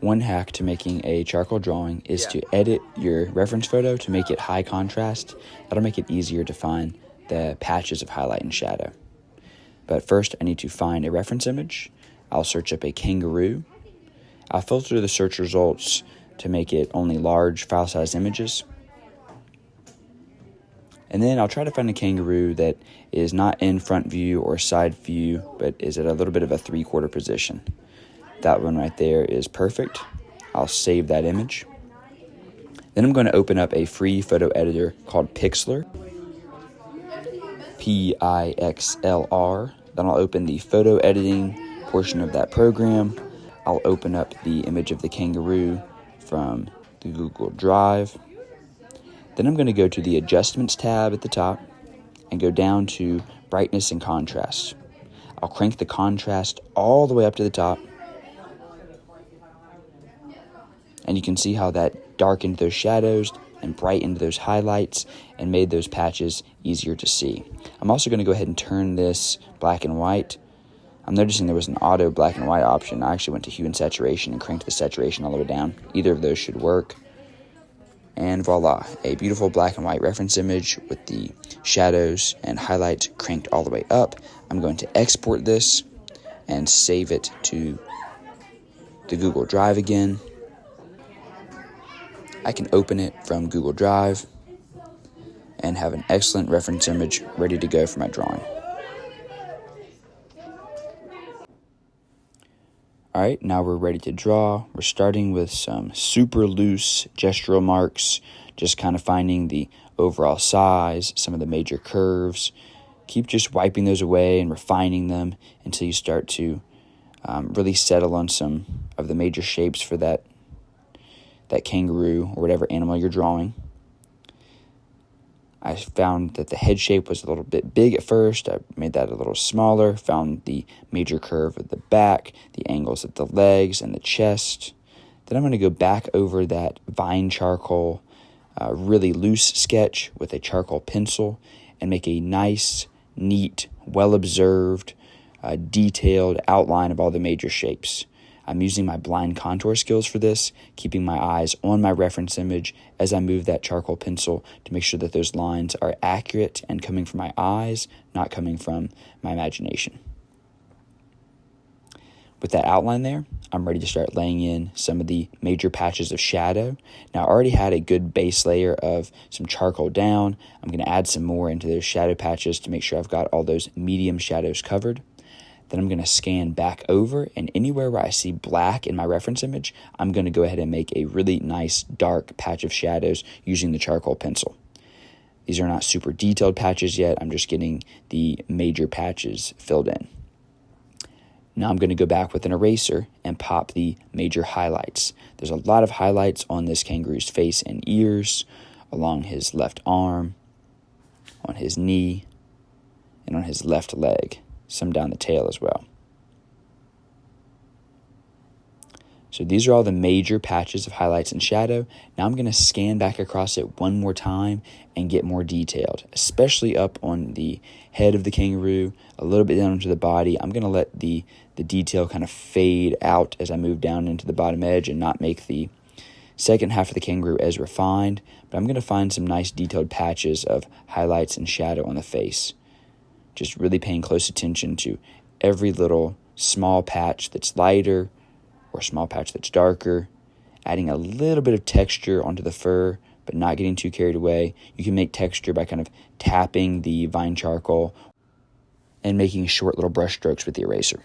One hack to making a charcoal drawing is to edit your reference photo to make it high contrast. That'll make it easier to find the patches of highlight and shadow. But first, I need to find a reference image. I'll search up a kangaroo. I'll filter the search results to make it only large file size images. And then I'll try to find a kangaroo that is not in front view or side view, but is at a little bit of a 3/4 position. That one right there is perfect. I'll save that image. Then I'm going to open up a free photo editor called Pixlr. Pixlr. Then I'll open the photo editing portion of that program. I'll open up the image of the kangaroo from the Google Drive. Then I'm going to go to the Adjustments tab at the top and go down to Brightness and Contrast. I'll crank the contrast all the way up to the top. And you can see how that darkened those shadows and brightened those highlights and made those patches easier to see. I'm also going to go ahead and turn this black and white. I'm noticing there was an auto black and white option. I actually went to hue and saturation and cranked the saturation all the way down. Either of those should work. And voila, a beautiful black and white reference image with the shadows and highlights cranked all the way up. I'm going to export this and save it to the Google Drive again. I can open it from Google Drive and have an excellent reference image ready to go for my drawing. All right, now we're ready to draw. We're starting with some super loose gestural marks, just kind of finding the overall size, some of the major curves. Keep just wiping those away and refining them until you start to really settle on some of the major shapes for that kangaroo or whatever animal you're drawing. I found that the head shape was a little bit big at first. I made that a little smaller, found the major curve of the back, the angles of the legs and the chest. Then I'm going to go back over that vine charcoal, really loose sketch with a charcoal pencil and make a nice, neat, well-observed, detailed outline of all the major shapes. I'm using my blind contour skills for this, keeping my eyes on my reference image as I move that charcoal pencil to make sure that those lines are accurate and coming from my eyes, not coming from my imagination. With that outline there, I'm ready to start laying in some of the major patches of shadow. Now, I already had a good base layer of some charcoal down. I'm going to add some more into those shadow patches to make sure I've got all those medium shadows covered. Then I'm going to scan back over, and anywhere where I see black in my reference image, I'm going to go ahead and make a really nice dark patch of shadows using the charcoal pencil. These are not super detailed patches yet. I'm just getting the major patches filled in. Now I'm going to go back with an eraser and pop the major highlights. There's a lot of highlights on this kangaroo's face and ears, along his left arm, on his knee, and on his left leg. Some down the tail as well. So these are all the major patches of highlights and shadow. Now I'm going to scan back across it one more time and get more detailed, especially up on the head of the kangaroo, a little bit down into the body. I'm going to let the detail kind of fade out as I move down into the bottom edge and not make the second half of the kangaroo as refined, but I'm going to find some nice detailed patches of highlights and shadow on the face. Just really paying close attention to every little small patch that's lighter or small patch that's darker, adding a little bit of texture onto the fur, but not getting too carried away. You can make texture by kind of tapping the vine charcoal and making short little brush strokes with the eraser.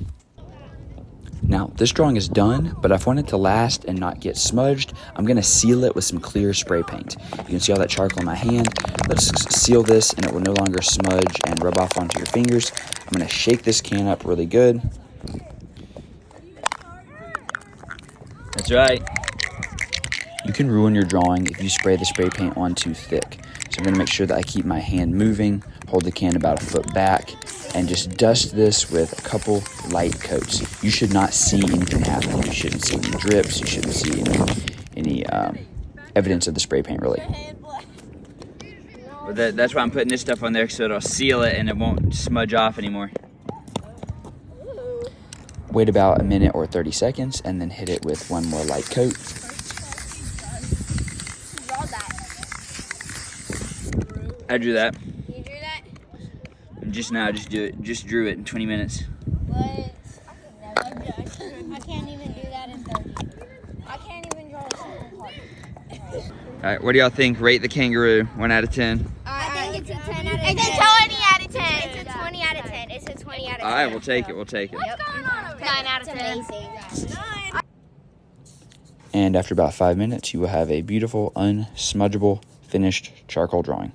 Now, this drawing is done, but if I want it to last and not get smudged, I'm going to seal it with some clear spray paint. You can see all that charcoal in my hand. Let's seal this, and it will no longer smudge and rub off onto your fingers. I'm going to shake this can up really good. That's right. You can ruin your drawing if you spray the spray paint on too thick. So I'm going to make sure that I keep my hand moving, hold the can about a foot back, and just dust this with a couple light coats. You should not see anything happen. You shouldn't see any drips. You shouldn't see any evidence of the spray paint, really. Well, that's why I'm putting this stuff on there, so it'll seal it and it won't smudge off anymore. Wait about a minute or 30 seconds and then hit it with one more light coat. Draw that. I drew that. You drew that? Just now, just drew it in 20 minutes. What? I can't even do that in 30. I can't even draw a single heart. All right, what do y'all think? Rate the kangaroo, 1 out of 10. I think it's a 10 out of 10. It's a 20 out of 10. It's a 20 out of 10. It's a 20 out of 10. All right, we'll take it. What's going on over 9 out of 10. Amazing. And after about 5 minutes, you will have a beautiful, unsmudgeable, finished charcoal drawing.